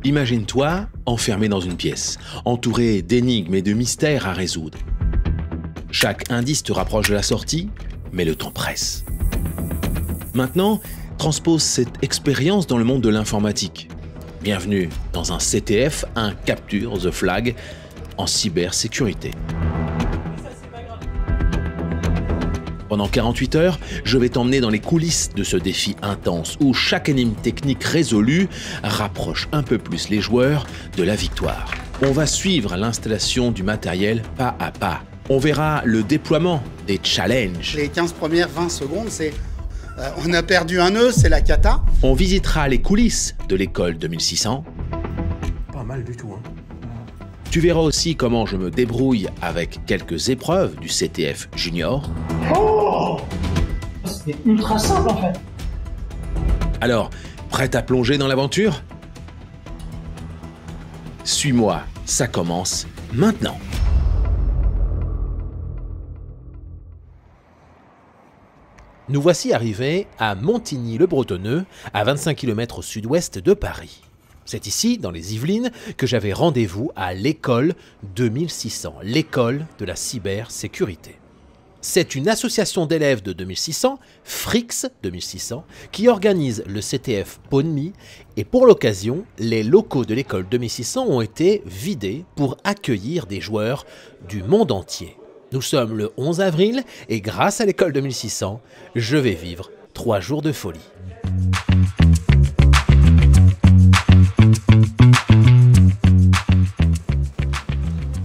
Imagine-toi enfermé dans une pièce, entouré d'énigmes et de mystères à résoudre. Chaque indice te rapproche de la sortie, mais le temps presse. Maintenant, transpose cette expérience dans le monde de l'informatique. Bienvenue dans un CTF, un Capture the Flag en cybersécurité. Pendant 48 heures, je vais t'emmener dans les coulisses de ce défi intense où chaque énigme technique résolue rapproche un peu plus les joueurs de la victoire. On va suivre l'installation du matériel pas à pas. On verra le déploiement des challenges. Les 15 premières 20 secondes, c'est on a perdu un nœud, c'est la cata. On visitera les coulisses de l'école 2600. Pas mal du tout, hein. Tu verras aussi comment je me débrouille avec quelques épreuves du CTF Junior. Oh, c'était ultra simple en fait. Alors, prête à plonger dans l'aventure? Suis-moi, ça commence maintenant. Nous voici arrivés à Montigny-le-Bretonneux, à 25 km au sud-ouest de Paris. C'est ici, dans les Yvelines, que j'avais rendez-vous à l'école 2600, l'école de la cybersécurité. C'est une association d'élèves de 2600, Frix 2600, qui organise le CTF PONMI et pour l'occasion, les locaux de l'école 2600 ont été vidés pour accueillir des joueurs du monde entier. Nous sommes le 11 avril et grâce à l'école 2600, je vais vivre 3 jours de folie.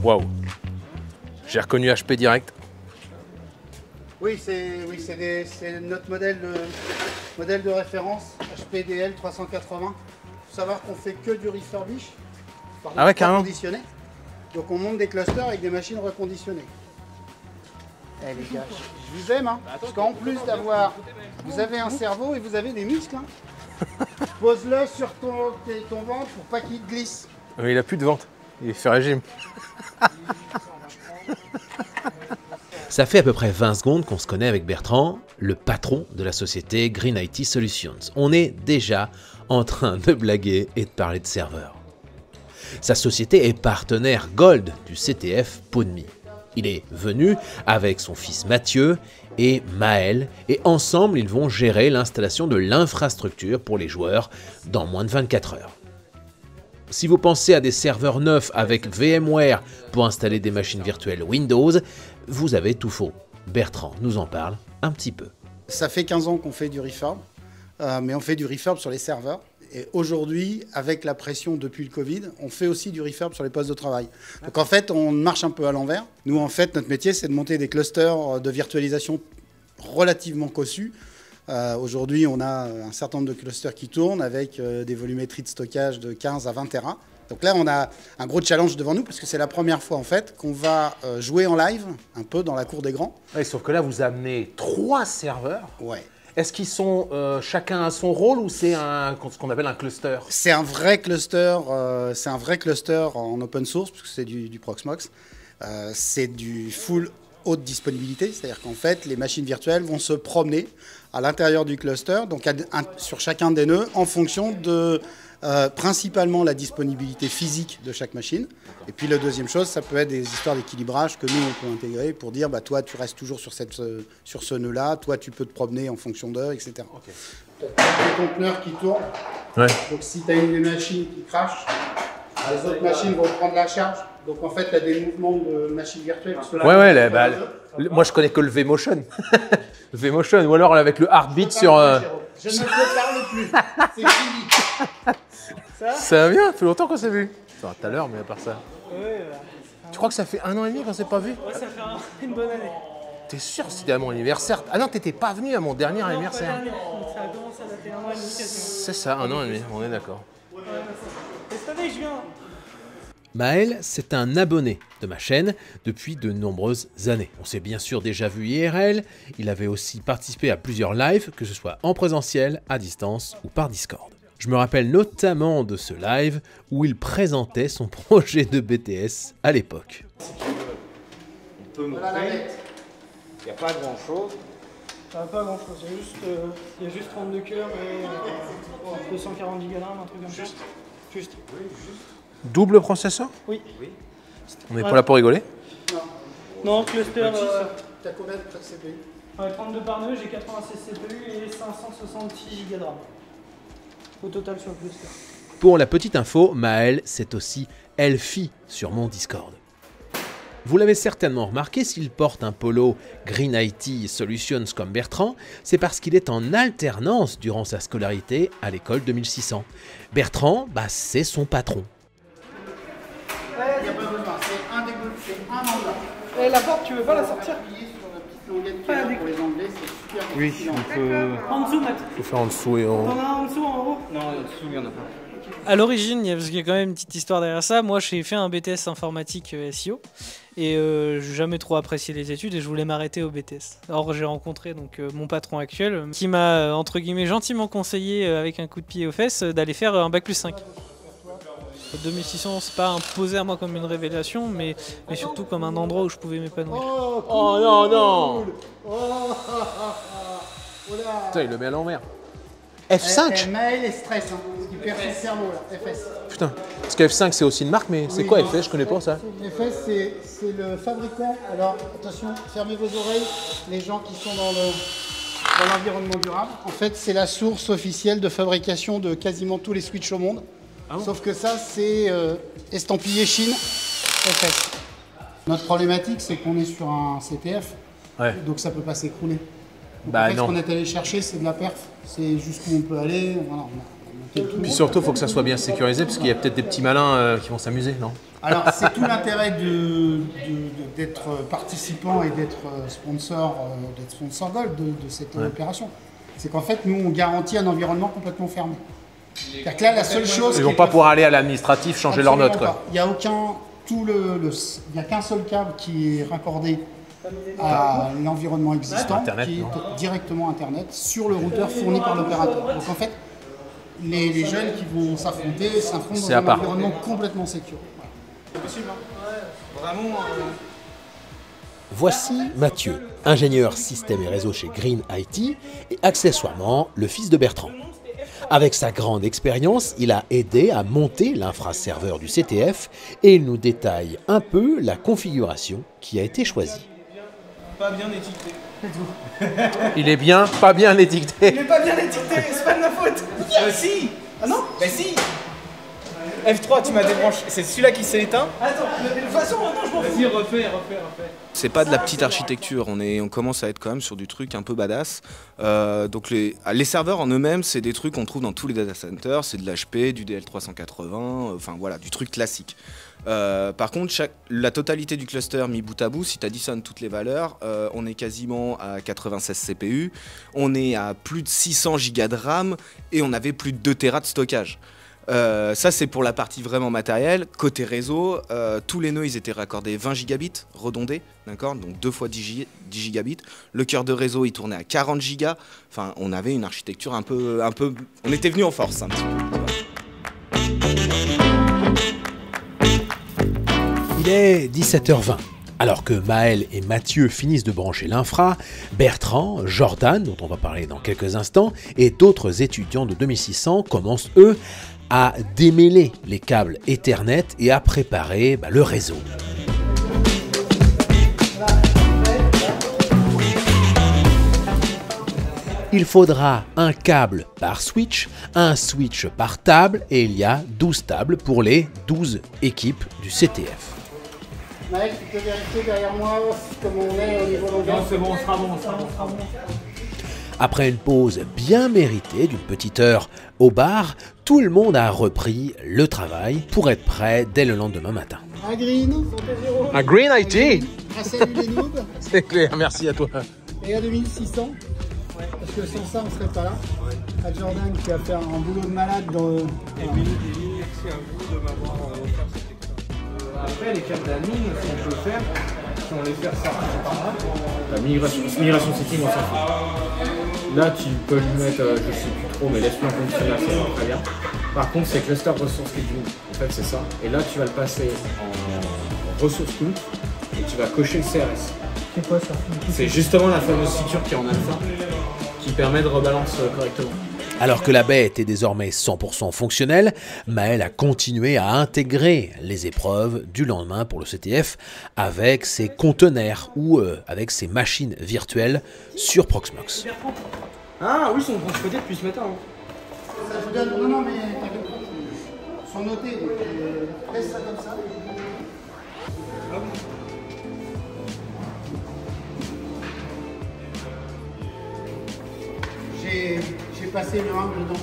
Waouh, j'ai reconnu HP direct. Oui, c'est notre modèle de référence, HPDL 380. Il faut savoir qu'on fait que du refurbish, Ah ouais, carrément. reconditionné. Donc on monte des clusters avec des machines reconditionnées. Eh les gars, je vous aime, hein, parce qu'en plus d'avoir, vous avez un cerveau et vous avez des muscles. Hein. Pose-le sur ton ventre pour pas qu'il te glisse. Il a plus de ventre, il fait régime. Ça fait à peu près 20 secondes qu'on se connaît avec Bertrand, le patron de la société Green IT Solutions. On est déjà en train de blaguer et de parler de serveurs. Sa société est partenaire Gold du CTF PONMI. Il est venu avec son fils Mathieu et Maël et ensemble ils vont gérer l'installation de l'infrastructure pour les joueurs dans moins de 24 heures. Si vous pensez à des serveurs neufs avec VMware pour installer des machines virtuelles Windows, vous avez tout faux. Bertrand nous en parle un petit peu. Ça fait 15 ans qu'on fait du refurb, mais on fait du refurb sur les serveurs. Et aujourd'hui, avec la pression depuis le Covid, on fait aussi du refurb sur les postes de travail. Donc en fait, on marche un peu à l'envers. Nous, en fait, notre métier, c'est de monter des clusters de virtualisation relativement cossus. Aujourd'hui, on a un certain nombre de clusters qui tournent avec des volumétries de stockage de 15 à 20 Tera. Donc là, on a un gros challenge devant nous parce que c'est la première fois en fait qu'on va jouer en live, un peu dans la cour des grands. Ouais, sauf que là, vous amenez 3 serveurs. Ouais. Est-ce qu'ils sont chacun à son rôle ou c'est ce qu'on appelle un cluster? C'est un vrai cluster, en open source puisque c'est du Proxmox. C'est du full haute disponibilité, c'est-à-dire qu'en fait, les machines virtuelles vont se promener à l'intérieur du cluster, donc sur chacun des nœuds, en fonction de principalement la disponibilité physique de chaque machine. Et puis la deuxième chose, ça peut être des histoires d'équilibrage que nous, on peut intégrer pour dire, bah, toi, tu restes toujours sur ce nœud-là, toi, tu peux te promener en fonction d'eux, etc. Okay. Tu as des conteneurs qui tournent, ouais. Donc si tu as une des machines qui crache, les autres machines vont prendre la charge. Donc en fait, tu as des mouvements de machines virtuelles. Ouais, moi je connais que le V-Motion. Le V-Motion, ou alors avec le Heartbeat sur... Je ne te parle plus, c'est fini. Ça va bien, ça fait longtemps qu'on s'est vu. Ça va tout à l'heure, mais à part ça. Ouais, tu crois que ça fait 1 an et demi qu'on s'est pas vu? Ouais, ça fait une bonne année. T'es sûr que c'était à mon anniversaire? Ah non, t'étais pas venu à mon dernier anniversaire. Ça a commencé à dater 1 an et demi quasiment. C'est ça, 1 an et demi, on est d'accord. Et cette année, je viens. Maël, c'est un abonné de ma chaîne depuis de nombreuses années. On s'est bien sûr déjà vu IRL, il avait aussi participé à plusieurs lives, que ce soit en présentiel, à distance ou par Discord. Je me rappelle notamment de ce live où il présentait son projet de BTS à l'époque. On peut montrer, il n'y a pas grand chose. Pas grand chose, il y a juste 32 cœurs et 240 gigalarmes, un truc comme ça. Juste. Double processeur? Oui. On n'est pas là pour rigoler? Non, cluster. T'as combien de CPU? 32 par nœud, j'ai 86 CPU et 566 Go de RAM. Au total sur le cluster. Pour la petite info, Maël, c'est aussi Elfie sur mon Discord. Vous l'avez certainement remarqué, s'il porte un polo Green IT Solutions comme Bertrand, c'est parce qu'il est en alternance durant sa scolarité à l'école 2600. Bertrand, c'est son patron. Il n'y a pas besoin, c'est un angle. Et la porte, tu veux pas la sortir? Appuyer sur la petite languette qui est là pour les anglais, c'est super Oui, difficile. on peut... En dessous, Matt. faut faire en dessous et en... T'en as un en dessous, en haut? Non, en dessous, il n'y en a pas. À l'origine, parce qu'il y a quand même une petite histoire derrière ça, moi j'ai fait un BTS informatique SEO et j'ai jamais trop apprécié les études et je voulais m'arrêter au BTS. Or j'ai rencontré donc mon patron actuel qui m'a entre guillemets gentiment conseillé avec un coup de pied aux fesses d'aller faire un bac plus 5. 2600, c'est pas imposé à moi comme une révélation, mais surtout comme un endroit où je pouvais m'épanouir. Oh non, non! Putain, il le met à l'envers. F5? Maël est stress, hein. Il perd son cerveau là, FS. Putain, parce que F5 c'est aussi une marque, mais c'est quoi FS? Je connais pas ça. FS c'est le fabricant. Alors attention, fermez vos oreilles, les gens qui sont dans l'environnement durable. En fait, c'est la source officielle de fabrication de quasiment tous les switches au monde. Ah bon? Sauf que ça, c'est estampillé Chine, FS. Notre problématique, c'est qu'on est sur un CTF, donc ça peut pas s'écrouler. Donc en fait, ce qu'on est allé chercher, c'est de la perf. C'est jusqu'où on peut aller. Voilà, puis surtout, il faut que ça soit bien sécurisé, parce qu'il y a peut-être des petits malins qui vont s'amuser, non? Alors, c'est tout l'intérêt d'être participant et d'être sponsor Gold de cette opération. C'est qu'en fait, nous, on garantit un environnement complètement fermé. C'est-à-dire que là, la seule chose... Ils vont pas pouvoir aller à l'administratif changer leurs notes, quoi. Il n'y a aucun... Il n'y a qu'un seul câble qui est raccordé à l'environnement existant, Internet, qui est directement Internet, sur le routeur fourni par l'opérateur. Donc en fait, les jeunes qui vont s'affrontent dans un environnement complètement sécure. C'est possible, hein? Vraiment... Voici Mathieu, ingénieur système et réseau chez Green IT et accessoirement le fils de Bertrand. Avec sa grande expérience, il a aidé à monter l'infraserveur du CTF et il nous détaille un peu la configuration qui a été choisie. Pas bien étiqueté. Il est bien, pas bien étiqueté. Il est pas bien étiqueté, c'est pas de ma faute. Si! Ah non? Bah si! F3, tu m'as débranché. C'est celui-là qui s'est éteint? Attends, de toute façon, maintenant je m'en fous. Vas-y, refais. C'est pas de la petite architecture, on commence à être quand même sur du truc un peu badass. Donc les serveurs en eux-mêmes, c'est des trucs qu'on trouve dans tous les data centers, c'est de l'HP, du DL380, enfin voilà, du truc classique. Par contre, la totalité du cluster mis bout à bout, si tu additionnes toutes les valeurs, on est quasiment à 96 CPU, on est à plus de 600 Go de RAM et on avait plus de 2 Tera de stockage. Ça c'est pour la partie vraiment matérielle. Côté réseau, tous les nœuds ils étaient raccordés 20 gigabits redondés, d'accord, donc 2 fois 10 gigabits. Le cœur de réseau il tournait à 40 gigas. Enfin, on avait une architecture un peu, on était venu en force un petit peu. Il est 17h20. Alors que Maël et Mathieu finissent de brancher l'infra, Bertrand, Jordan, dont on va parler dans quelques instants, et d'autres étudiants de 2600 commencent, eux, à démêler les câbles Ethernet et à préparer le réseau. Il faudra un câble par switch, un switch par table, et il y a 12 tables pour les 12 équipes du CTF. Maël, tu peux vérifier derrière moi comment on est au niveau longueur? Non, c'est bon, on sera bon. Après une pause bien méritée d'une petite heure au bar, tout le monde a repris le travail pour être prêt dès le lendemain matin. Un green. Un Green IT? Un salut les noobs. C'est clair, merci à toi. Et à 2600. Parce que sans ça, on serait pas là. À Jordan qui a fait un boulot de malade dans... Merci à vous de m'avoir offert cette expérience. Après, les câbles d'admin, ce qu'on peut faire, si on les fait sortir par là, la migration setting, on s'en fout. Là, tu peux lui mettre, je sais plus trop, mais laisse-moi fonctionner là, ça va très bien. Par contre, c'est cluster ressource scheduling. En fait, c'est ça. Et là, tu vas le passer en ressource compte et tu vas cocher le CRS. C'est quoi ça? C'est justement la fameuse feature qui est en alpha qui permet de rebalancer correctement. Alors que la baie était désormais 100% fonctionnelle, Maël a continué à intégrer les épreuves du lendemain pour le CTF avec ses conteneurs ou avec ses machines virtuelles sur Proxmox. Ah oui, ils sont transportés depuis ce matin. Ça vous donne... Non, mais t'inquiète pas, ils sont notés, donc laisse ça comme ça. J'ai passé le angle dans le...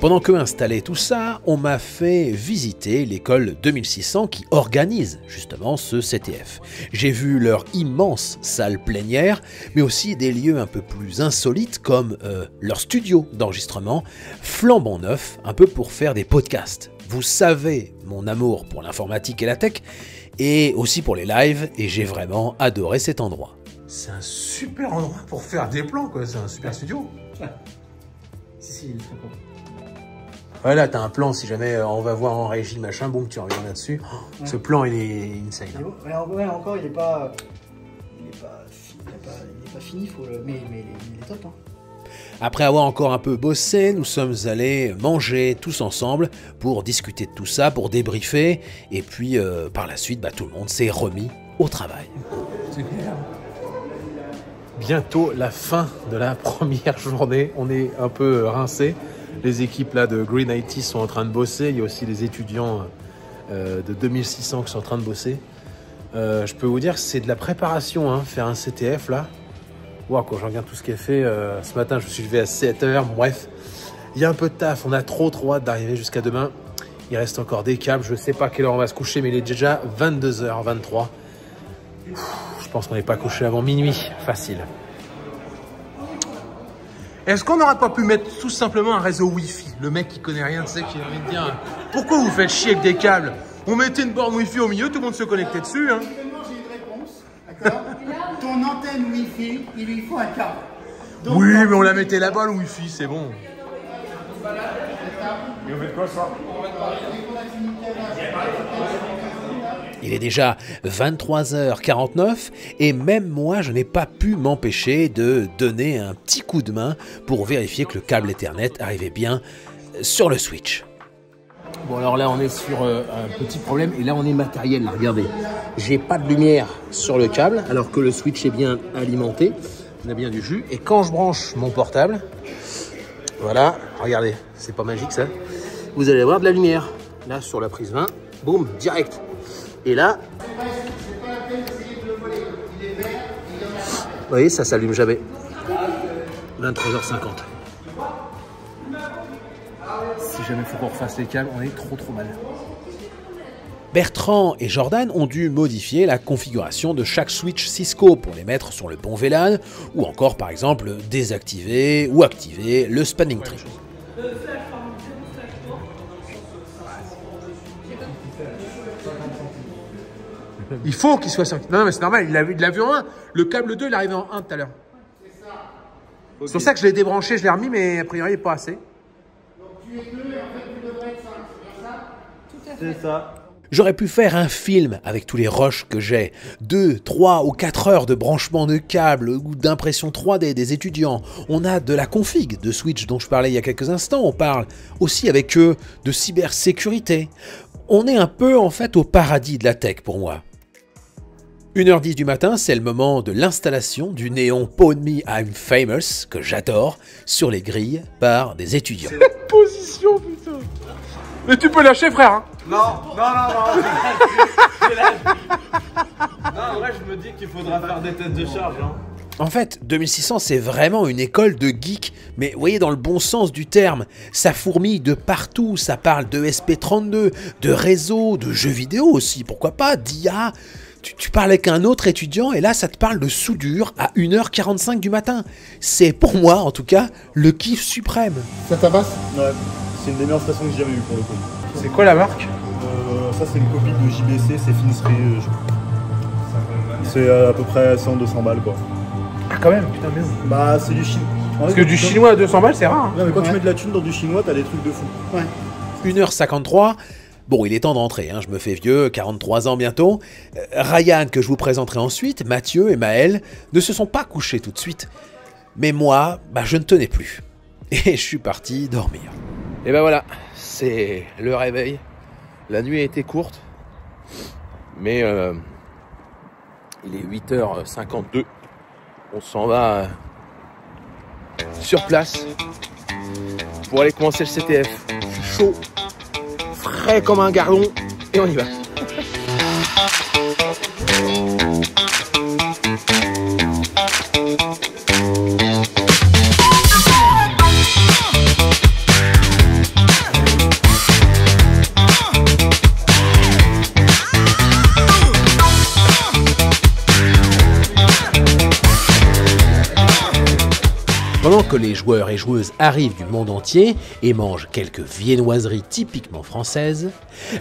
Pendant que installait tout ça, on m'a fait visiter l'école 2600 qui organise justement ce CTF. J'ai vu leur immense salle plénière, mais aussi des lieux un peu plus insolites comme leur studio d'enregistrement, flambant neuf, un peu pour faire des podcasts. Vous savez mon amour pour l'informatique et la tech, et aussi pour les lives, et j'ai vraiment adoré cet endroit. C'est un super endroit pour faire des plans, quoi. C'est un super studio. Si, il est très cool. Ouais, là, t'as un plan, si jamais on va voir en régie, machin, boum, tu reviens là-dessus. Oh, ouais. Ce plan, il est insane. Ouais, encore, il est pas fini, mais il est top. Hein. Après avoir encore un peu bossé, nous sommes allés manger tous ensemble pour discuter de tout ça, pour débriefer. Et puis, par la suite, tout le monde s'est remis au travail. C'est clair. Bientôt la fin de la première journée. On est un peu rincés. Les équipes là de Green IT sont en train de bosser. Il y a aussi les étudiants de 2600 qui sont en train de bosser. Je peux vous dire que c'est de la préparation, hein, faire un CTF là. Wow, quand je regarde tout ce qui est fait, ce matin je me suis levé à 7h. Bref, il y a un peu de taf. On a trop hâte d'arriver jusqu'à demain. Il reste encore des câbles. Je ne sais pas à quelle heure on va se coucher, mais il est déjà 22h23. Je pense qu'on n'est pas couché avant minuit. Facile. Est-ce qu'on n'aurait pas pu mettre tout simplement un réseau Wi-Fi? Le mec qui connaît rien de ça, qui a envie de dire pourquoi vous faites chier avec des câbles? On mettait une borne Wi-Fi au milieu, tout le monde se connectait dessus. Hein. J'ai une réponse, d'accord. Ton antenne Wi-Fi, il lui faut un câble. Donc, oui, mais on la mettait là-bas le Wi-Fi, c'est bon. Et on fait quoi ça? Il est déjà 23h49 et même moi je n'ai pas pu m'empêcher de donner un petit coup de main pour vérifier que le câble Ethernet arrivait bien sur le switch. Bon alors là on est sur un petit problème et là on est matériel, là, regardez. J'ai pas de lumière sur le câble alors que le switch est bien alimenté. On a bien du jus et quand je branche mon portable, voilà, regardez, c'est pas magique ça. Vous allez avoir de la lumière. Là sur la prise 20, boum, direct. Et là, vous voyez, ça s'allume jamais. 23h50. Si jamais il faut qu'on refasse les câbles, on est trop mal. Bertrand et Jordan ont dû modifier la configuration de chaque switch Cisco pour les mettre sur le bon VLAN ou encore par exemple désactiver ou activer le spanning tree. Il faut qu'il soit 5. Non, mais c'est normal, il l'a vu en 1. Le câble 2, il est arrivé en 1 tout à l'heure. C'est pour ça que je l'ai débranché, je l'ai remis, mais a priori, il n'est pas assez. Donc tu es 2 et en fait tu devrais être 5, c'est ça? Tout à fait. C'est ça. J'aurais pu faire un film avec tous les rushs que j'ai, 2, 3 ou 4 heures de branchement de câbles ou d'impression 3D des étudiants. On a de la config de switch dont je parlais il y a quelques instants, on parle aussi avec eux de cybersécurité. On est un peu en fait au paradis de la tech pour moi. 1h10 du matin, c'est le moment de l'installation du néon Pwn Me I'm Famous, que j'adore, sur les grilles par des étudiants. C'est la position, putain. Mais tu peux lâcher, frère. Hein. Non. Non, en vrai, je me dis qu'il faudra faire des tests de charge. Hein. En fait, 2600, c'est vraiment une école de geeks, mais vous voyez, dans le bon sens du terme. Ça fourmille de partout, ça parle de SP32, de réseau, de jeux vidéo aussi, pourquoi pas, d'IA. Tu parles avec un autre étudiant et là, ça te parle de soudure à 1h45 du matin. C'est pour moi, en tout cas, le kiff suprême. Ça tabasse? Ouais, c'est une des meilleures stations que j'ai jamais eues pour le coup. C'est quoi la marque? Ça, c'est une copie de JBC, c'est Finspree. C'est à peu près 100-200 balles quoi. Ah, quand même, putain, bien. Bah, c'est du chinois. Parce que du chinois à 200 balles, c'est rare. Hein. Non, mais quand tu mets de la thune dans du chinois, t'as des trucs de fou. Ouais. 1h53. Bon, il est temps d'entrer, hein, je me fais vieux, 43 ans bientôt. Ryan, que je vous présenterai ensuite, Mathieu et Maël ne se sont pas couchés tout de suite. Mais moi, je ne tenais plus. Et je suis parti dormir. Et ben voilà, c'est le réveil. La nuit a été courte, mais il est 8h52. On s'en va sur place pour aller commencer le CTF. Chaud, frais comme un gardon, et on y va. Pendant que les joueurs et joueuses arrivent du monde entier et mangent quelques viennoiseries typiquement françaises,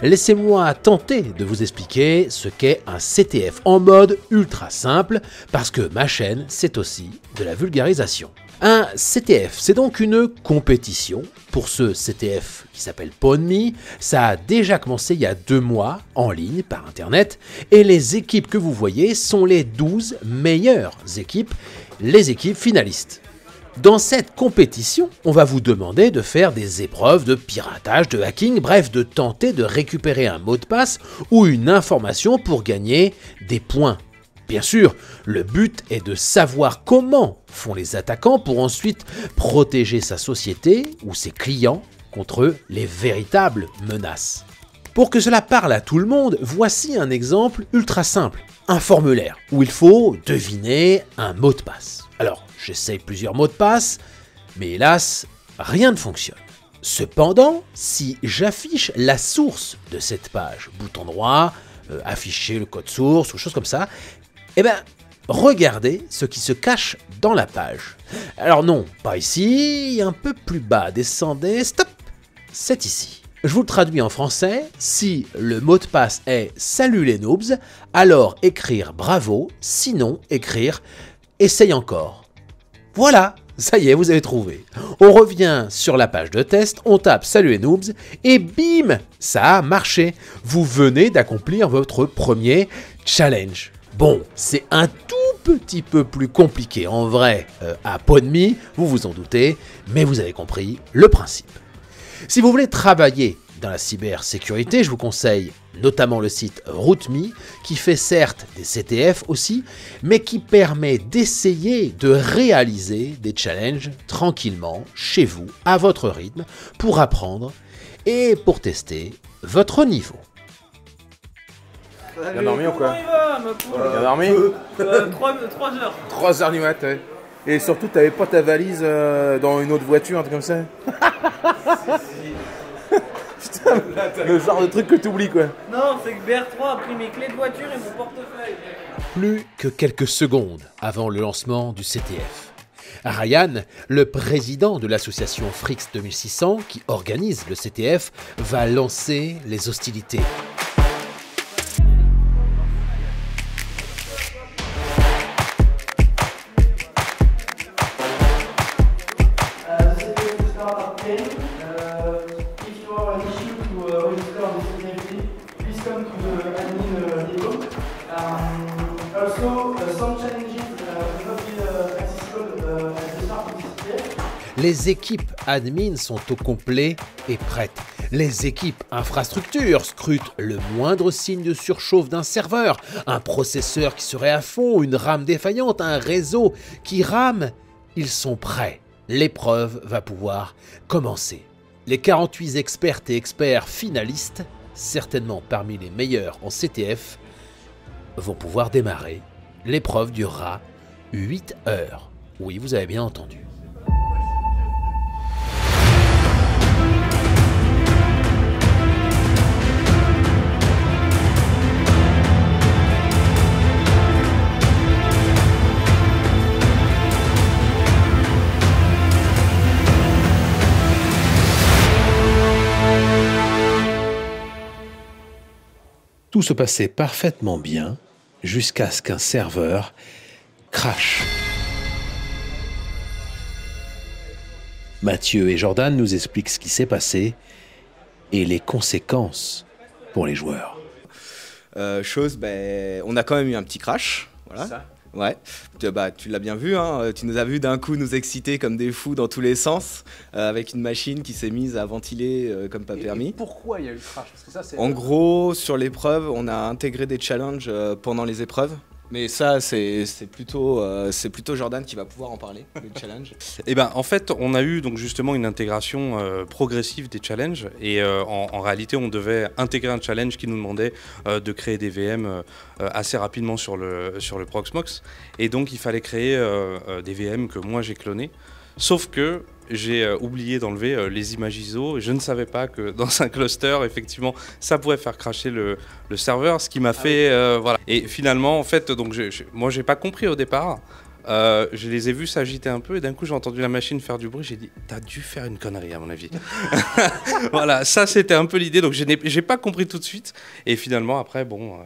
laissez-moi tenter de vous expliquer ce qu'est un CTF en mode ultra simple, parce que ma chaîne, c'est aussi de la vulgarisation. Un CTF, c'est donc une compétition. Pour ce CTF qui s'appelle PwnMe, ça a déjà commencé il y a 2 mois en ligne par internet, et les équipes que vous voyez sont les 12 meilleures équipes, les équipes finalistes. Dans cette compétition, on va vous demander de faire des épreuves de piratage, de hacking, bref, de tenter de récupérer un mot de passe ou une information pour gagner des points. Bien sûr, le but est de savoir comment font les attaquants pour ensuite protéger sa société ou ses clients contre les véritables menaces. Pour que cela parle à tout le monde, voici un exemple ultra simple. Un formulaire où il faut deviner un mot de passe. Alors, j'essaye plusieurs mots de passe, mais hélas, rien ne fonctionne. Cependant, si j'affiche la source de cette page, bouton droit, afficher le code source ou chose comme ça, regardez ce qui se cache dans la page. Alors non, pas ici, un peu plus bas, descendez, stop, c'est ici. Je vous le traduis en français, si le mot de passe est « Salut les noobs », alors écrire « Bravo », sinon écrire « Essaye encore ». Voilà, ça y est, vous avez trouvé. On revient sur la page de test, on tape « Salut les noobs » et bim, ça a marché. Vous venez d'accomplir votre premier challenge. Bon, c'est un tout petit peu plus compliqué en vrai à PwnMe, vous vous en doutez, mais vous avez compris le principe. Si vous voulez travailler dans la cybersécurité, je vous conseille notamment le site RootMe, qui fait certes des CTF aussi, mais qui permet d'essayer de réaliser des challenges tranquillement, chez vous, à votre rythme, pour apprendre et pour tester votre niveau. Bien dormi ou quoi? Bien dormi 3 heures. 3 heures du matin. Et surtout, t'avais pas ta valise dans une autre voiture, un truc comme ça? Putain, le genre de truc que t'oublies quoi. Non, c'est que BR3 a pris mes clés de voiture et mon portefeuille. Plus que quelques secondes avant le lancement du CTF. Ryan, le président de l'association Frix 2600 qui organise le CTF, va lancer les hostilités. Les équipes admin sont au complet et prêtes. Les équipes infrastructure scrutent le moindre signe de surchauffe d'un serveur, un processeur qui serait à fond, une RAM défaillante, un réseau qui rame. Ils sont prêts. L'épreuve va pouvoir commencer. Les 48 expertes et experts finalistes, certainement parmi les meilleurs en CTF, vont pouvoir démarrer. L'épreuve durera 8 heures. Oui, vous avez bien entendu. Tout se passait parfaitement bien jusqu'à ce qu'un serveur crache. Mathieu et Jordan nous expliquent ce qui s'est passé et les conséquences pour les joueurs. On a quand même eu un petit crash. Voilà. Ouais, tu l'as bien vu, hein, tu nous as vu d'un coup nous exciter comme des fous dans tous les sens, avec une machine qui s'est mise à ventiler comme pas permis. Et pourquoi il y a eu le crash? Parce que ça, en gros, sur l'épreuve, on a intégré des challenges pendant les épreuves. Mais ça, c'est plutôt Jordan qui va pouvoir en parler, les challenges. Et ben, en fait, on a eu donc justement une intégration progressive des challenges. Et en réalité, on devait intégrer un challenge qui nous demandait de créer des VM assez rapidement sur le Proxmox. Et donc, il fallait créer des VM que moi j'ai clonés. Sauf que j'ai oublié d'enlever les images ISO. Je ne savais pas que dans un cluster, effectivement, ça pourrait faire crasher le serveur, ce qui m'a fait... voilà. Et finalement, en fait, donc moi, j'ai pas compris au départ. Je les ai vus s'agiter un peu et d'un coup, j'ai entendu la machine faire du bruit. J'ai dit, t'as dû faire une connerie, à mon avis. Voilà, ça, c'était un peu l'idée. Donc, j'ai pas compris tout de suite. Et finalement, après, bon,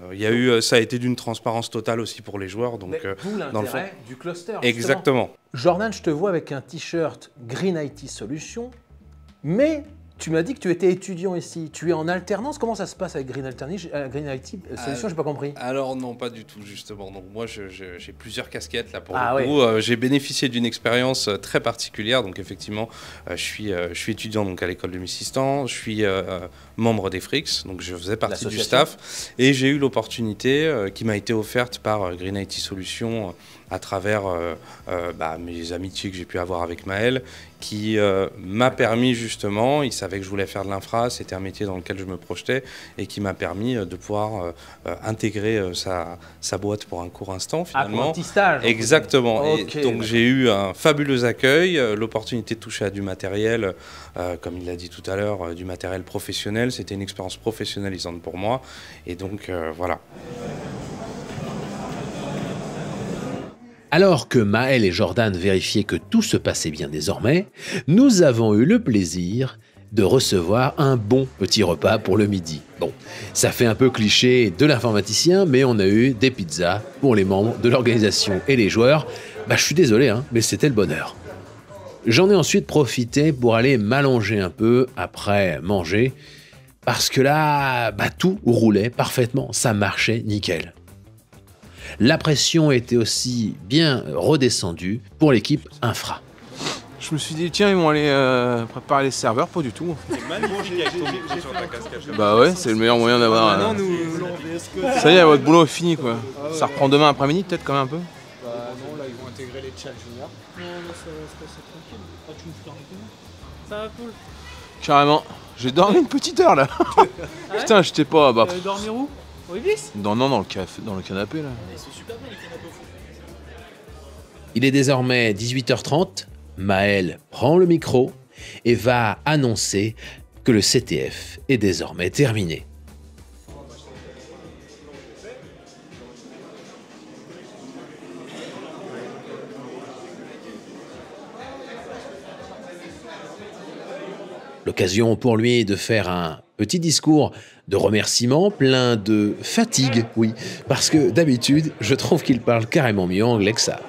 ça a été d'une transparence totale aussi pour les joueurs. Donc, d'où l'intérêt du cluster. Exactement. Jordan, je te vois avec un t-shirt Green IT Solutions, mais tu m'as dit que tu étais étudiant ici. Tu es en alternance. Comment ça se passe avec Green IT Solutions? J'ai pas compris. Alors non, pas du tout justement. Donc moi, j'ai plusieurs casquettes là pour le coup. Ouais. J'ai bénéficié d'une expérience très particulière. Donc effectivement, je suis étudiant donc à l'école de Missistan. Je suis membre des Fricks, donc je faisais partie du staff. Et j'ai eu l'opportunité qui m'a été offerte par Green IT Solutions à travers mes amitiés que j'ai pu avoir avec Maël, qui m'a permis justement, il savait que je voulais faire de l'infra, c'était un métier dans lequel je me projetais, et qui m'a permis de pouvoir intégrer sa boîte pour un court instant finalement. Pour un petit stage. Exactement. Okay. Et donc j'ai eu un fabuleux accueil, l'opportunité de toucher à du matériel, comme il l'a dit tout à l'heure, du matériel professionnel. C'était une expérience professionnalisante pour moi, et donc voilà. Alors que Maël et Jordan vérifiaient que tout se passait bien désormais, nous avons eu le plaisir de recevoir un bon petit repas pour le midi. Bon, ça fait un peu cliché de l'informaticien, mais on a eu des pizzas pour les membres de l'organisation et les joueurs. Je suis désolé, mais c'était le bonheur. J'en ai ensuite profité pour aller m'allonger un peu après manger, parce que là, tout roulait parfaitement, ça marchait nickel. La pression était aussi bien redescendue pour l'équipe infra. Je me suis dit, tiens, ils vont aller préparer les serveurs, pas du tout. Bah ouais, c'est le meilleur moyen d'avoir... Ça y est, votre boulot est fini, quoi. Ça reprend demain après-midi, peut-être, quand même un peu. Bah non, là, ils vont intégrer les chats juniors. Non, là, ça va se passer tranquille. Ah, tu me fais arrêter? Ça va, cool. Carrément. J'ai dormi une petite heure, là. Putain, j'étais pas... dormir où? Au Ibis? Non, dans le canapé, là. C'est super bien, les canapés. Il est désormais 18h30. Maël prend le micro et va annoncer que le CTF est désormais terminé. L'occasion pour lui de faire un petit discours de remerciement plein de fatigue, oui, parce que d'habitude, je trouve qu'il parle carrément mieux anglais que ça.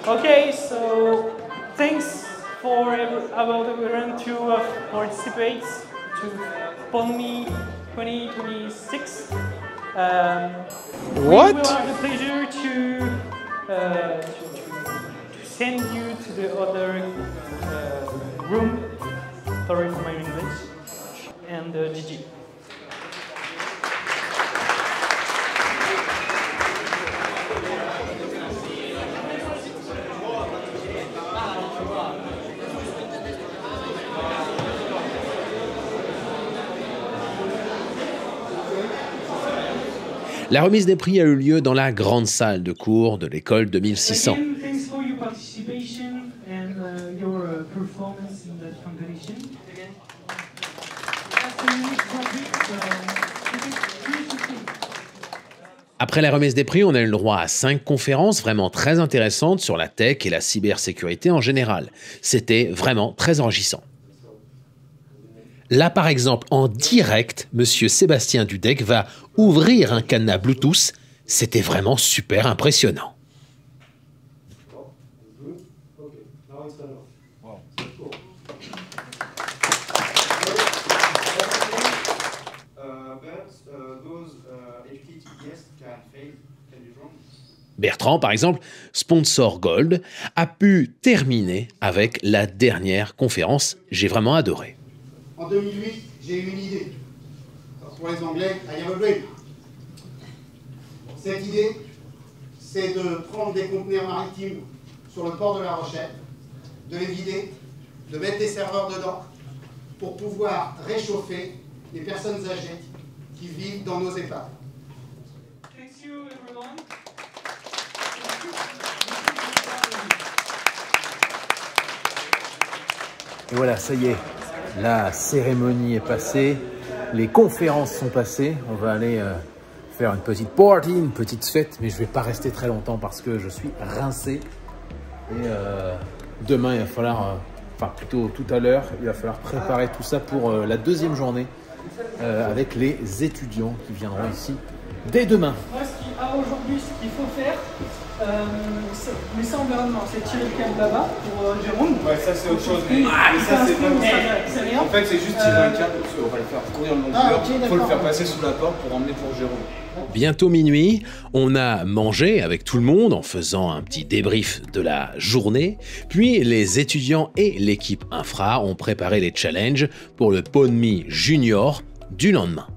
Okay, so thanks for about everyone to participate to PONME 2026. What? We will have the pleasure to send you to the other room. Sorry for my English. And GG. La remise des prix a eu lieu dans la grande salle de cours de l'école de 1600. Thanks for your participation and your performance in that competition. Après la remise des prix, on a eu le droit à 5 conférences vraiment très intéressantes sur la tech et la cybersécurité en général. C'était vraiment très enrichissant. Là, par exemple, en direct, monsieur Sébastien Dudek va ouvrir un cadenas Bluetooth. C'était vraiment super impressionnant. Bertrand, par exemple, sponsor Gold, a pu terminer avec la dernière conférence. J'ai vraiment adoré. En 2008, j'ai eu une idée. Pour les Anglais, I have a dream. Cette idée, c'est de prendre des conteneurs maritimes sur le port de La Rochelle, de les vider, de mettre des serveurs dedans, pour pouvoir réchauffer les personnes âgées qui vivent dans nos EHPAD. Et voilà, ça y est, la cérémonie est passée, les conférences sont passées. On va aller faire une petite party, une petite fête, mais je ne vais pas rester très longtemps parce que je suis rincé. Et demain, il va falloir, enfin plutôt tout à l'heure, il va falloir préparer tout ça pour la deuxième journée avec les étudiants qui viendront ici dès demain. Moi, aujourd'hui, ce qu'il faut faire, mais ça environnement, c'est tirer le câble là-bas pour Jérôme. Ouais, ça c'est autre chose. Mais ça c'est pas. En fait, c'est juste tirer un câble, parce qu'on va le faire courir le long de l'heure. Il faut le faire passer sous la porte pour emmener pour Jérôme. Bientôt minuit, on a mangé avec tout le monde en faisant un petit débrief de la journée, puis les étudiants et l'équipe infra ont préparé les challenges pour le PwnMe Junior du lendemain.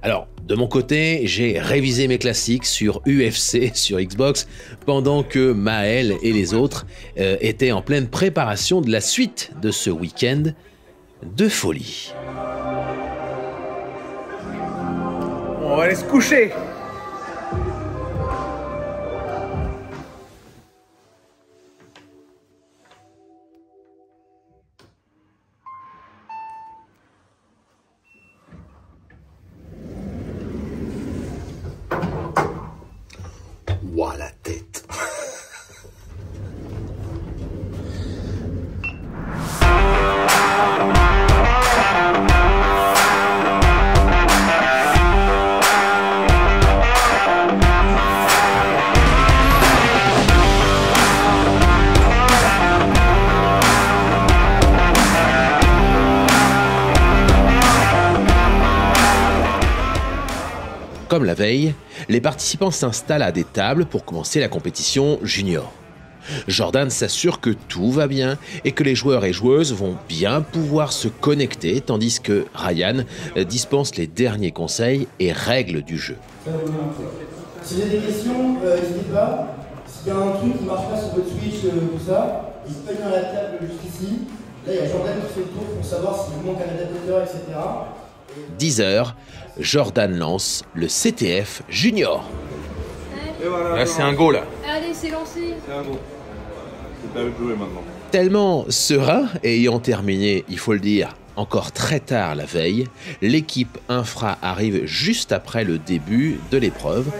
Alors, de mon côté, j'ai révisé mes classiques sur UFC, sur Xbox, pendant que Maël et les autres étaient en pleine préparation de la suite de ce week-end de folie. On va aller se coucher. Ouah, la tête. Comme la veille, les participants s'installent à des tables pour commencer la compétition junior. Jordan s'assure que tout va bien et que les joueurs et joueuses vont bien pouvoir se connecter, tandis que Ryan dispense les derniers conseils et règles du jeu. Si vous avez des questions, n'hésitez pas. S'il y a un truc qui ne marche pas sur votre Switch, tout ça, n'hésitez pas à venir à la table juste ici. Là, il y a Jordan qui fait le tour pour savoir s'il vous manque un adaptateur, etc. 10h, Jordan lance le CTF Junior. Et voilà, là, c'est un go, là. Allez, c'est lancé. C'est un go. C'est à jouer maintenant. Tellement serein et ayant terminé, il faut le dire, encore très tard la veille, l'équipe infra arrive juste après le début de l'épreuve.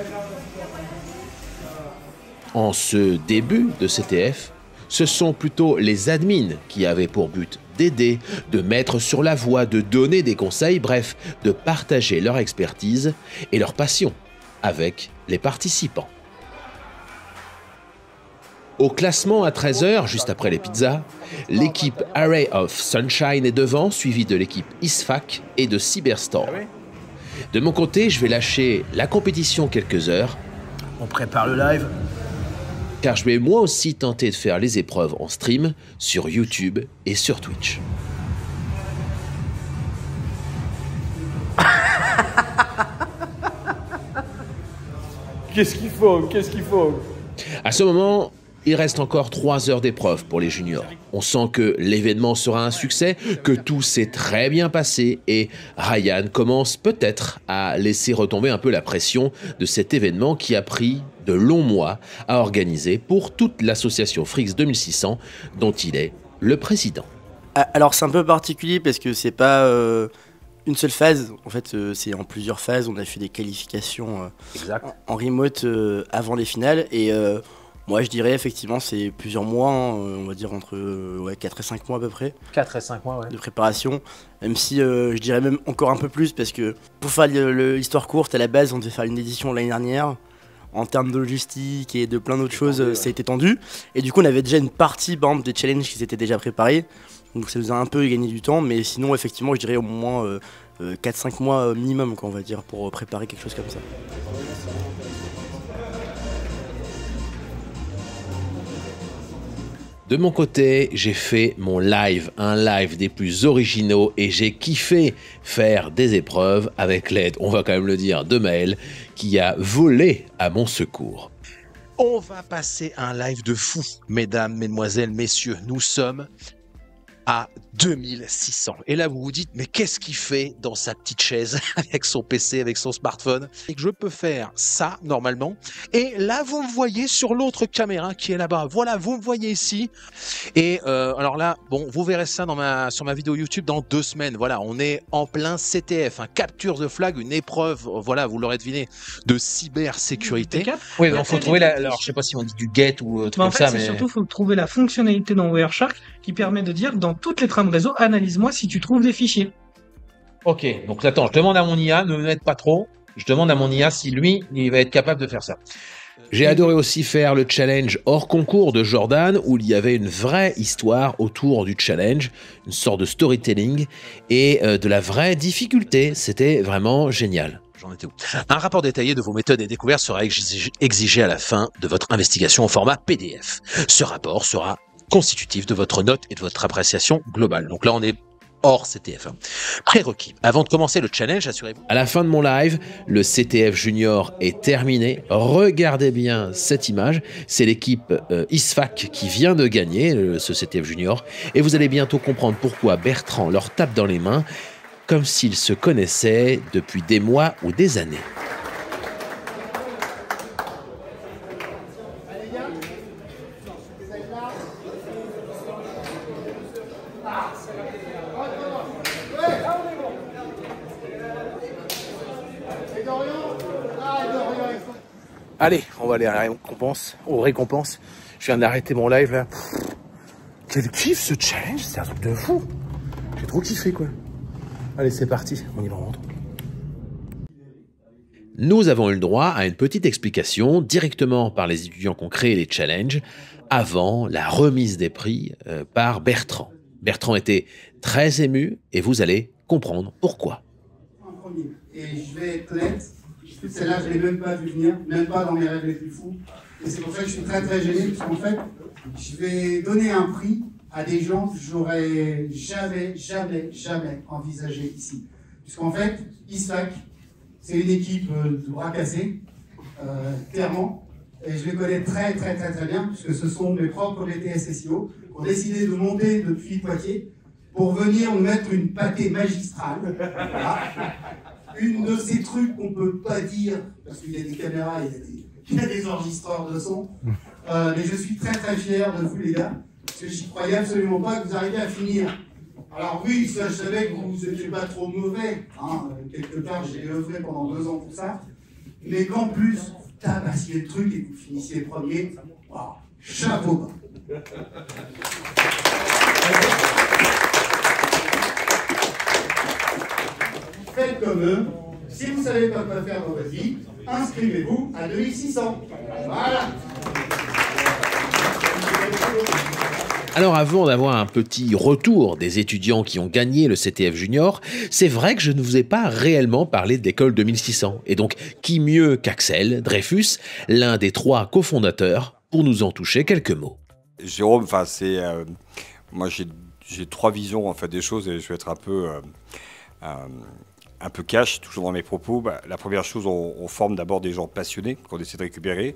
En ce début de CTF, ce sont plutôt les admins qui avaient pour but d'aider, de mettre sur la voie, de donner des conseils, bref, de partager leur expertise et leur passion avec les participants. Au classement à 13h, juste après les pizzas, l'équipe Array of Sunshine est devant, suivie de l'équipe ISFAC et de Cyberstore. De mon côté, je vais lâcher la compétition quelques heures. On prépare le live. Car je vais moi aussi tenter de faire les épreuves en stream sur YouTube et sur Twitch. Qu'est-ce qu'il faut? Qu'est-ce qu'il faut? À ce moment, il reste encore 3 heures d'épreuve pour les juniors. On sent que l'événement sera un succès, que tout s'est très bien passé et Ryan commence peut-être à laisser retomber un peu la pression de cet événement qui a pris de longs mois à organiser pour toute l'association Freaks 2600 dont il est le président. Alors c'est un peu particulier parce que c'est pas une seule phase, en fait c'est en plusieurs phases. On a fait des qualifications en remote avant les finales et moi je dirais effectivement c'est plusieurs mois, hein, on va dire entre 4 et 5 mois à peu près. 4 et 5 mois, ouais. De préparation, même si je dirais même encore un peu plus parce que pour faire l'histoire courte, à la base on devait faire une édition l'année dernière. En termes de logistique et de plein d'autres choses, ça a été tendu. Et du coup on avait déjà une partie par exemple, des challenges qui s'étaient déjà préparés. Donc ça nous a un peu gagné du temps, mais sinon effectivement je dirais au moins 4-5 mois minimum quoi, on va dire, pour préparer quelque chose comme ça. De mon côté, j'ai fait mon live, un live des plus originaux et j'ai kiffé faire des épreuves avec l'aide, on va quand même le dire, de Maël qui a volé à mon secours. On va passer un live de fou, mesdames, mesdemoiselles, messieurs. Nous sommes à 2600. Et là, vous vous dites, mais qu'est-ce qu'il fait dans sa petite chaise avec son PC, avec son smartphone? Et que je peux faire ça, normalement. Et là, vous me voyez sur l'autre caméra qui est là-bas. Voilà, vous me voyez ici. Et alors là, bon, vous verrez ça sur ma vidéo YouTube dans 2 semaines. Voilà, on est en plein CTF, un Capture the Flag, une épreuve, voilà, vous l'aurez deviné, de cybersécurité. Oui, il faut trouver alors je sais pas si on dit du get ou truc comme ça, mais surtout, il faut trouver la fonctionnalité dans Wireshark qui permet de dire dans toutes les trames réseau, analyse-moi si tu trouves des fichiers. Ok, donc attends, je demande à mon IA, ne m'aide pas trop, je demande à mon IA si lui, il va être capable de faire ça. J'ai adoré aussi faire le challenge hors concours de Jordan où il y avait une vraie histoire autour du challenge, une sorte de storytelling et de la vraie difficulté. C'était vraiment génial. J'en étais où? Un rapport détaillé de vos méthodes et découvertes sera exigé à la fin de votre investigation au format PDF. Ce rapport sera constitutif de votre note et de votre appréciation globale. Donc là, on est hors CTF. Prérequis. Avant de commencer le challenge, assurez-vous. À la fin de mon live, le CTF Junior est terminé. Regardez bien cette image. C'est l'équipe ISFAC qui vient de gagner ce CTF Junior. Et vous allez bientôt comprendre pourquoi Bertrand leur tape dans les mains comme s'ils se connaissaient depuis des mois ou des années. Allez, on va aller à la récompense, aux récompenses. Je viens d'arrêter mon live là. Quel kiff ce challenge, c'est un truc de fou. J'ai trop kiffé quoi. Allez, c'est parti, on y rentre. Nous avons eu le droit à une petite explication directement par les étudiants qui ont créé les challenges avant la remise des prix par Bertrand. Bertrand était très ému et vous allez comprendre pourquoi. Et je vais être net, celle-là je ne l'ai même pas vu venir, même pas dans mes rêves les plus fous. Et c'est pour ça que je suis très très gêné, parce qu'en fait, je vais donner un prix à des gens que j'aurais jamais envisagé ici. Puisqu'en fait, ISFAC, c'est une équipe de bras cassés, clairement, et je les connais très bien, puisque ce sont mes propres BTS SEO qui ont décidé de monter depuis Poitiers pour venir nous mettre une pâtée magistrale. Voilà. Une de ces trucs qu'on ne peut pas dire, parce qu'il y a des caméras, il y a des enregistreurs de son, mais je suis très fier de vous les gars, parce que j'y croyais absolument pas que vous arriviez à finir. Alors oui, ça, je savais que vous n'étiez pas trop mauvais, hein, quelque part j'ai œuvré pendant 2 ans pour ça, mais qu'en plus, vous tabassiez le truc et que vous finissiez premier, wow, chapeau bas. Faites comme eux. Si vous ne savez pas quoi faire dans votre vie, inscrivez-vous à 2600. Voilà. Alors avant d'avoir un petit retour des étudiants qui ont gagné le CTF Junior, c'est vrai que je ne vous ai pas réellement parlé d'école 2600. Et donc, qui mieux qu'Axel Dreyfus, l'un des 3 cofondateurs, pour nous en toucher quelques mots. Jérôme, enfin c'est... moi j'ai 3 visions en fait des choses et je vais être un peu cash, toujours dans mes propos. La première chose, on forme d'abord des gens passionnés qu'on essaie de récupérer.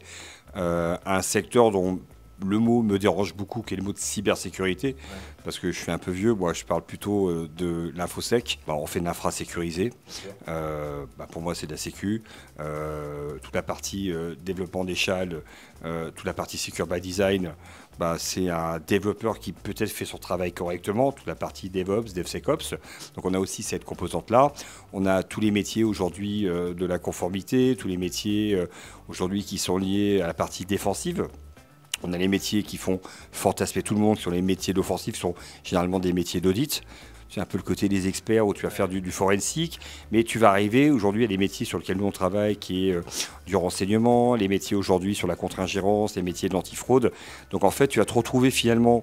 Un secteur dont le mot me dérange beaucoup, qui est le mot de cybersécurité, parce que je suis un peu vieux, moi je parle plutôt de l'infosec. On fait de l'infra sécurisé, pour moi c'est de la sécu, toute la partie développement d'échelle, toute la partie secure by design, c'est un développeur qui peut-être fait son travail correctement, toute la partie DevOps, DevSecOps, donc on a aussi cette composante-là. On a tous les métiers aujourd'hui de la conformité, tous les métiers aujourd'hui qui sont liés à la partie défensive. On a les métiers qui font fantasmer tout le monde, qui sont les métiers d'offensive, qui sont généralement des métiers d'audit. C'est un peu le côté des experts où tu vas faire du forensique, mais tu vas arriver aujourd'hui à des métiers sur lesquels nous on travaille, qui est du renseignement, les métiers aujourd'hui sur la contre-ingérence, les métiers de l'antifraude. Donc en fait, tu vas te retrouver finalement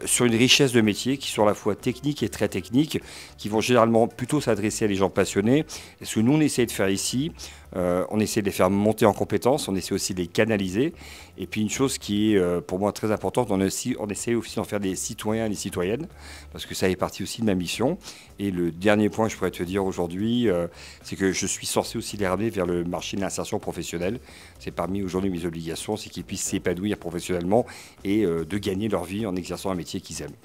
sur une richesse de métiers qui sont à la fois techniques et très techniques, qui vont généralement plutôt s'adresser à des gens passionnés. Et ce que nous on essaie de faire ici, On essaie de les faire monter en compétences, on essaie aussi de les canaliser. Et puis une chose qui est pour moi très importante, on essaie aussi d'en faire des citoyens et des citoyennes, parce que ça fait partie aussi de ma mission. Et le dernier point que je pourrais te dire aujourd'hui, c'est que je suis censé aussi les ramener vers le marché de l'insertion professionnelle. C'est parmi aujourd'hui mes obligations, c'est qu'ils puissent s'épanouir professionnellement et de gagner leur vie en exerçant un métier qu'ils aiment.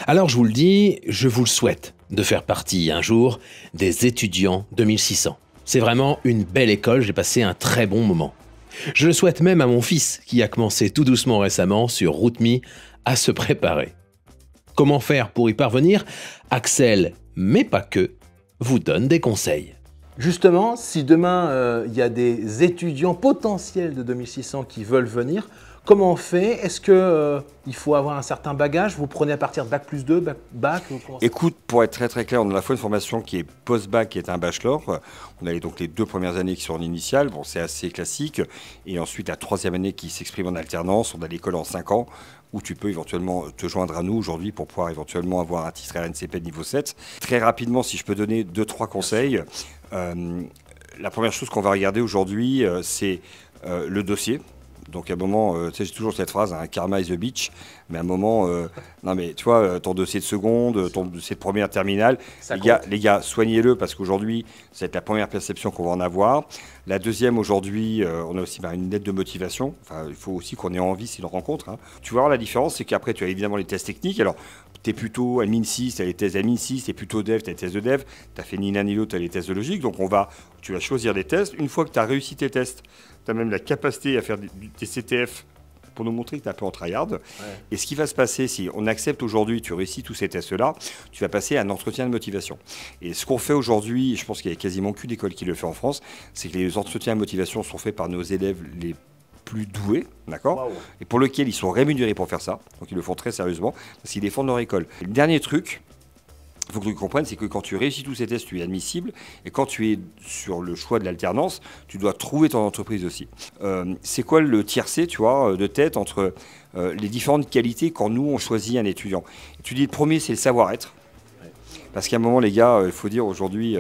Alors je vous le dis, je vous le souhaite de faire partie un jour des étudiants 2600. C'est vraiment une belle école, j'ai passé un très bon moment. Je le souhaite même à mon fils qui a commencé tout doucement récemment sur RouteMe à se préparer. Comment faire pour y parvenir? Axel, mais pas que, vous donne des conseils. Justement, si demain il y a des étudiants potentiels de 2600 qui veulent venir, comment on fait? Est-ce qu'il faut avoir un certain bagage? Vous prenez à partir de Bac+2, Bac Écoute, pour être très très clair, on a à la fois une formation qui est post-bac, qui est un bachelor. On a donc les 2 premières années qui sont en initiale, bon, c'est assez classique. Et ensuite la 3e année qui s'exprime en alternance. On a l'école en 5 ans, où tu peux éventuellement te joindre à nous aujourd'hui pour pouvoir éventuellement avoir un titre RNCP de niveau 7. Très rapidement, si je peux donner 2-3 conseils. La première chose qu'on va regarder aujourd'hui, c'est le dossier. Donc à un moment, tu sais, j'ai toujours cette phrase, hein, karma is the bitch, mais à un moment, non mais tu vois, ton dossier de seconde, ton dossier de première terminale, les gars, soignez-le parce qu'aujourd'hui, c'est la première perception qu'on va en avoir. La deuxième, aujourd'hui, on a aussi une lettre de motivation. Enfin, il faut aussi qu'on ait envie, c'est une rencontre. Hein. Tu vois, la différence, c'est qu'après, tu as évidemment les tests techniques. Alors, tu es plutôt admin 6, tu as les tests admin 6, tu es plutôt dev, tu as les tests de dev, tu as fait ni l'un ni l'autre, tu as les tests de logique. Donc, tu vas choisir des tests. Une fois que tu as réussi tes tests, tu as même la capacité à faire des CTF pour nous montrer que tu es un peu en tryhard. Ouais. Et ce qui va se passer, si on accepte aujourd'hui, tu réussis tous ces tests-là, tu vas passer à un entretien de motivation. Et ce qu'on fait aujourd'hui, je pense qu'il y a quasiment qu'une école qui le fait en France, c'est que les entretiens de motivation sont faits par nos élèves les plus doués, d'accord, wow. Et pour lesquels ils sont rémunérés pour faire ça. Donc ils le font très sérieusement, parce qu'ils défendent leur école. Et le dernier truc, il faut que tu comprennes, c'est que quand tu réussis tous ces tests, tu es admissible. Et quand tu es sur le choix de l'alternance, tu dois trouver ton entreprise aussi. C'est quoi le tiercé, tu vois, de tête entre les différentes qualités quand nous, on choisit un étudiant? Tu dis le premier, c'est le savoir-être. Parce qu'à un moment, les gars, il faut dire aujourd'hui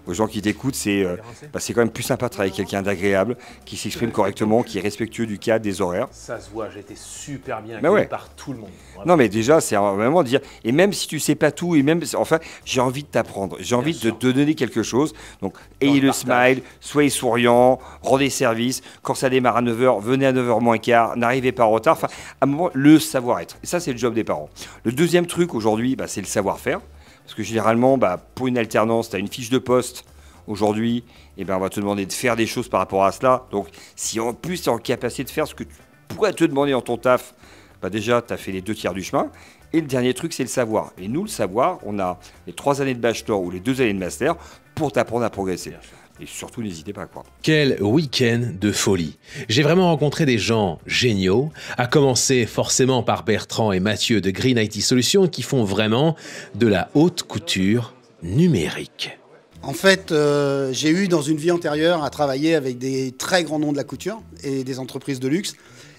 aux gens qui t'écoutent, c'est quand même plus sympa de travailler avec quelqu'un d'agréable, qui s'exprime correctement, qui est respectueux du cadre, des horaires. Ça se voit, j'ai été super bien accueilli par tout le monde. Vraiment. Non, mais déjà, c'est vraiment de dire, et même si tu sais pas tout, et même, enfin, j'ai envie de t'apprendre, j'ai envie de te donner quelque chose. Donc, ayez le smile, soyez souriant, rendez service. Quand ça démarre à 9h, venez à 9h moins quart, n'arrivez pas en retard. Enfin, à un moment, le savoir-être. Et ça, c'est le job des parents. Le deuxième truc aujourd'hui, c'est le savoir-faire. Parce que généralement, pour une alternance, tu as une fiche de poste aujourd'hui, et on va te demander de faire des choses par rapport à cela. Donc, si en plus tu es en capacité de faire ce que tu pourrais te demander dans ton taf, déjà, tu as fait les 2 tiers du chemin. Et le dernier truc, c'est le savoir. Et nous, le savoir, on a les 3 années de bachelor ou les 2 années de master pour t'apprendre à progresser. Et surtout, n'hésitez pas, quoi. Quel week-end de folie! J'ai vraiment rencontré des gens géniaux, à commencer forcément par Bertrand et Mathieu de Green IT Solutions qui font vraiment de la haute couture numérique. En fait, j'ai eu dans une vie antérieure à travailler avec des très grands noms de la couture et des entreprises de luxe.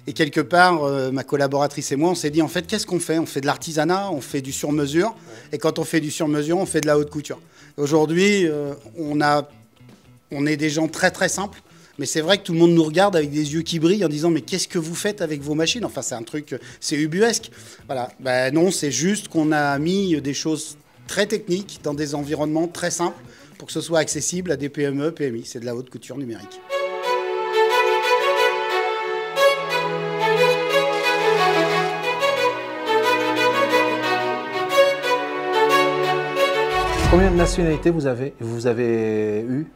Et quelque part, ma collaboratrice et moi, on s'est dit, en fait, qu'est-ce qu'on fait? On fait de l'artisanat, on fait du sur-mesure. Et quand on fait du sur-mesure, on fait de la haute couture. Aujourd'hui, on est des gens très très simples, mais c'est vrai que tout le monde nous regarde avec des yeux qui brillent en disant mais qu'est-ce que vous faites avec vos machines? Enfin c'est un truc, c'est ubuesque. Voilà, non, c'est juste qu'on a mis des choses très techniques dans des environnements très simples pour que ce soit accessible à des PME, PMI. C'est de la haute couture numérique. Combien de nationalités vous avez eu?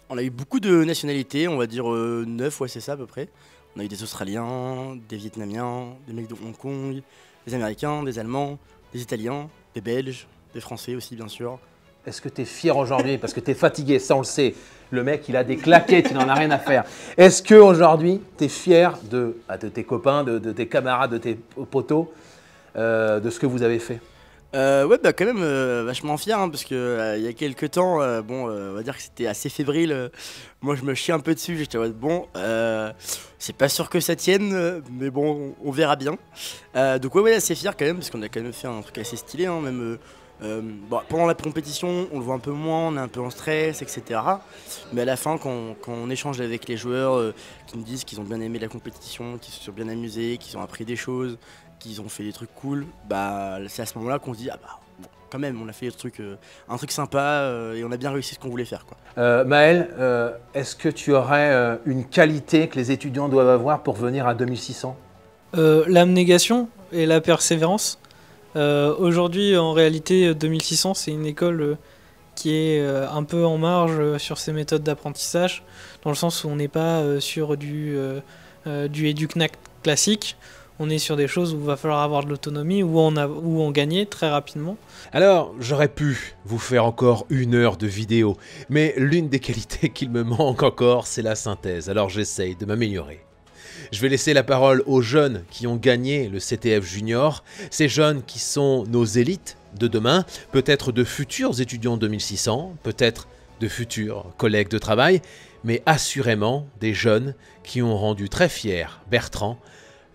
On a eu beaucoup de nationalités, on va dire 9, ouais c'est ça à peu près. On a eu des Australiens, des Vietnamiens, des mecs de Hong Kong, des Américains, des Allemands, des Italiens, des Belges, des Français aussi bien sûr. Est-ce que tu es fier aujourd'hui? Parce que tu es fatigué, ça on le sait. Le mec il a des claquettes, il n'en a rien à faire. Est-ce qu'aujourd'hui tu es fier de tes copains, de tes camarades, de tes potos, de ce que vous avez fait? Ouais, bah quand même vachement fier, hein, parce que il y a quelques temps, on va dire que c'était assez fébrile. Moi, je me chie un peu dessus, j'étais en mode, bon, c'est pas sûr que ça tienne, mais bon, on verra bien. Donc ouais, assez fier quand même, parce qu'on a quand même fait un truc assez stylé, hein, même pendant la compétition, on le voit un peu moins, on est un peu en stress, etc. Mais à la fin, quand on échange avec les joueurs qui nous disent qu'ils ont bien aimé la compétition, qu'ils se sont bien amusés, qu'ils ont appris des choses, qu'ils ont fait des trucs cool, bah c'est à ce moment-là qu'on se dit, ah bah bon, quand même, on a fait un truc sympa et on a bien réussi ce qu'on voulait faire, quoi. Maël, est-ce que tu aurais une qualité que les étudiants doivent avoir pour venir à 2600? L'abnégation et la persévérance. Aujourd'hui, en réalité, 2600, c'est une école qui est un peu en marge sur ses méthodes d'apprentissage, dans le sens où on n'est pas sur du EduCnac classique. On est sur des choses où il va falloir avoir de l'autonomie, où on gagnait très rapidement. Alors, j'aurais pu vous faire encore 1 heure de vidéo, mais l'une des qualités qu'il me manque encore, c'est la synthèse. Alors j'essaye de m'améliorer. Je vais laisser la parole aux jeunes qui ont gagné le CTF Junior, ces jeunes qui sont nos élites de demain, peut-être de futurs étudiants 2600, peut-être de futurs collègues de travail, mais assurément des jeunes qui ont rendu très fier Bertrand,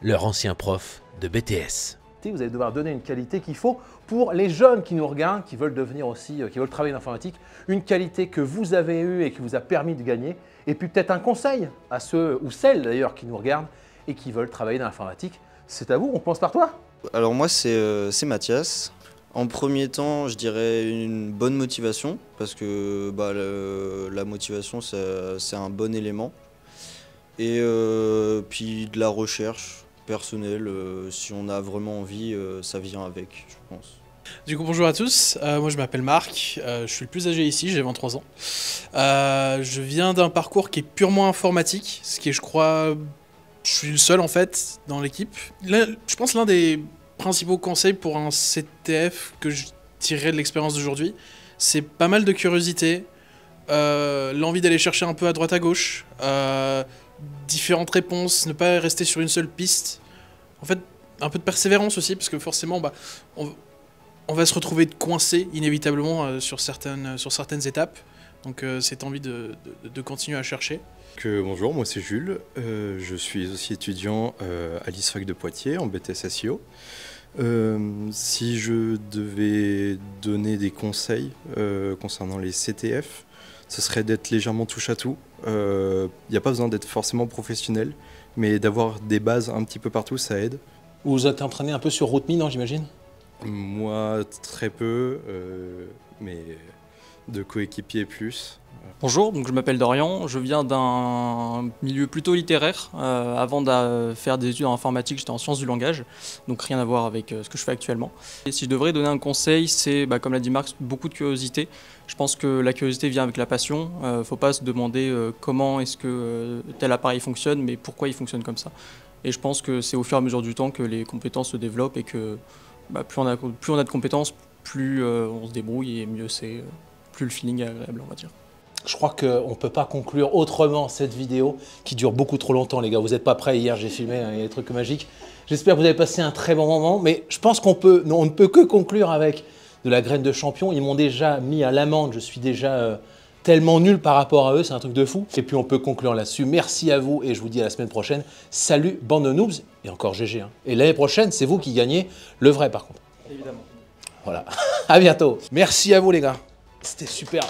leur ancien prof de BTS. Vous allez devoir donner une qualité qu'il faut pour les jeunes qui nous regardent, qui veulent devenir aussi, qui veulent travailler en informatique, une qualité que vous avez eue et qui vous a permis de gagner, et puis peut-être un conseil à ceux ou celles d'ailleurs qui nous regardent et qui veulent travailler dans l'informatique. C'est à vous, on commence par toi. Alors moi c'est Mathias. En premier temps, je dirais une bonne motivation, parce que la motivation c'est un bon élément. Et puis de la recherche personnelle, si on a vraiment envie, ça vient avec, je pense. Du coup, bonjour à tous, moi je m'appelle Marc, je suis le plus âgé ici, j'ai 23 ans. Je viens d'un parcours qui est purement informatique, ce qui est, je crois, je suis le seul en fait dans l'équipe. Je pense l'un des principaux conseils pour un CTF que je tirerais de l'expérience d'aujourd'hui, c'est pas mal de curiosité, l'envie d'aller chercher un peu à droite à gauche, différentes réponses, ne pas rester sur une seule piste. En fait, un peu de persévérance aussi, parce que forcément, on va se retrouver coincé inévitablement sur certaines étapes. Donc cette envie de continuer à chercher. Bonjour, moi c'est Jules, je suis aussi étudiant à l'ISFAC de Poitiers en BTS SEO. Si je devais donner des conseils concernant les CTF, ce serait d'être légèrement touche à tout. Il n'y a pas besoin d'être forcément professionnel, mais d'avoir des bases un petit peu partout, ça aide. Vous êtes entraîné un peu sur RootMe, non, j'imagine? Moi, très peu, mais de coéquipiers plus. Bonjour, donc je m'appelle Dorian, je viens d'un milieu plutôt littéraire. Avant de faire des études en informatique, j'étais en sciences du langage, donc rien à voir avec ce que je fais actuellement. Et si je devrais donner un conseil, c'est, comme l'a dit Marc, beaucoup de curiosité. Je pense que la curiosité vient avec la passion. Faut pas se demander comment est-ce que tel appareil fonctionne, mais pourquoi il fonctionne comme ça. Et je pense que c'est au fur et à mesure du temps que les compétences se développent et que plus on a de compétences, plus on se débrouille et mieux c'est, plus le feeling est agréable, on va dire. Je crois qu'on ne peut pas conclure autrement cette vidéo qui dure beaucoup trop longtemps, les gars. Vous n'êtes pas prêts, hier j'ai filmé, il y a des trucs magiques. J'espère que vous avez passé un très bon moment, mais je pense on ne peut que conclure avec de la graine de champion. Ils m'ont déjà mis à l'amende, je suis déjà tellement nul par rapport à eux, c'est un truc de fou. Et puis on peut conclure là-dessus. Merci à vous et je vous dis à la semaine prochaine. Salut, bande de noobs, et encore GG. Hein. Et l'année prochaine, c'est vous qui gagnez le vrai par contre. Évidemment. Voilà, à bientôt. Merci à vous les gars, c'était super.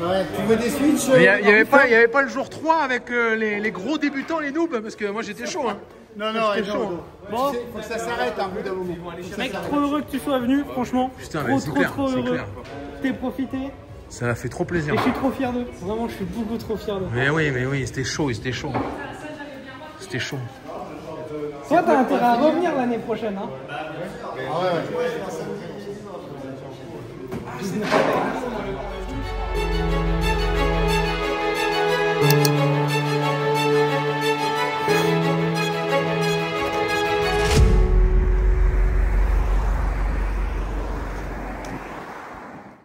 Ouais, tu veux des switches? Il n'y avait pas le jour 3 avec les gros débutants, les noobs, parce que moi j'étais chaud. Hein. Non, J'étais chaud. Bon, faut que ça s'arrête un bout d'un moment. Mec, trop heureux que tu sois venu, franchement. Putain, trop c'est heureux. clair. T'es profité. Ça m'a fait trop plaisir. Et je suis trop fier d'eux. Vraiment, je suis beaucoup trop fier d'eux. Mais oui, c'était chaud, c'était chaud. C'était chaud. Toi, t'as intérêt à revenir l'année prochaine, hein. Ouais.